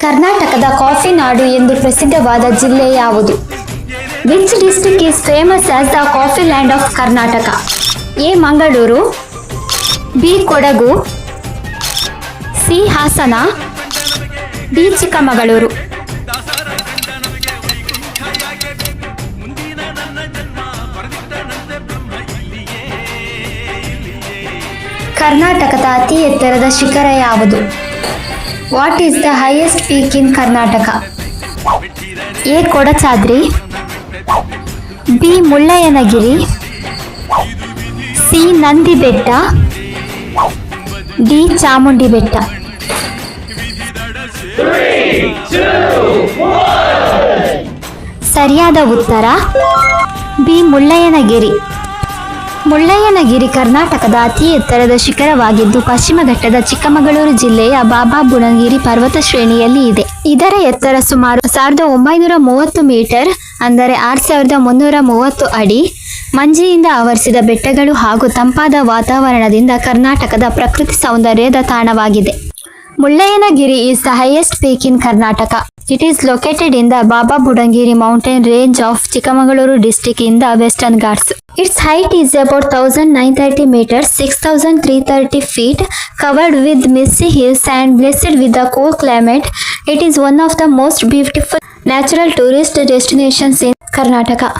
ಕರ್ನಾಟಕದ ಕಾಫಿ ನಾಡು ಎಂದು ಪ್ರಸಿದ್ಧವಾದ ಜಿಲ್ಲೆ ಯಾವುದು? Which district is famous as the coffee land of Karnataka? A Mangaluru, B Kodagu, C Hassan, D Chikkamagaluru. ಕರ್ನಾಟಕದ ಅತಿ ಎತ್ತರದ ಶಿಖರ ಯಾವುದು? What is the highest peak in Karnataka? A Kodachadri, B Mullayanagiri, C Nandi Betta, D Chamundi ಬೆಟ್ಟ. ಸರಿಯಾದ ಉತ್ತರ ಬಿ ಮುಳ್ಳಯ್ಯನಗಿರಿ. ಮುಳ್ಳಯ್ಯನಗಿರಿ ಕರ್ನಾಟಕದ ಅತಿ ಎತ್ತರದ ಶಿಖರವಾಗಿದ್ದು ಪಶ್ಚಿಮ ಘಟ್ಟದ ಚಿಕ್ಕಮಗಳೂರು ಜಿಲ್ಲೆಯ ಬಾಬಾ ಬುಡನ್ಗಿರಿ ಪರ್ವತ ಶ್ರೇಣಿಯಲ್ಲಿ ಇದೆ. ಇದರ ಎತ್ತರ ಸುಮಾರು 1930 ಮೀಟರ್, ಅಂದರೆ 6330 ಅಡಿ. ಮಂಜಿನಿಂದ ಆವರಿಸಿದ ಬೆಟ್ಟಗಳು ಹಾಗೂ ತಂಪಾದ ವಾತಾವರಣದಿಂದ ಕರ್ನಾಟಕದ ಪ್ರಕೃತಿ ಸೌಂದರ್ಯದ ತಾಣವಾಗಿದೆ. Mullayanagiri is the highest peak in Karnataka. It is located in the Baba Budangiri mountain range of Chikmagaluru district in the Western Ghats. Its height is about 1930 meters, 6330 feet, covered with misty hills and blessed with a cool climate. It is one of the most beautiful natural tourist destinations in Karnataka.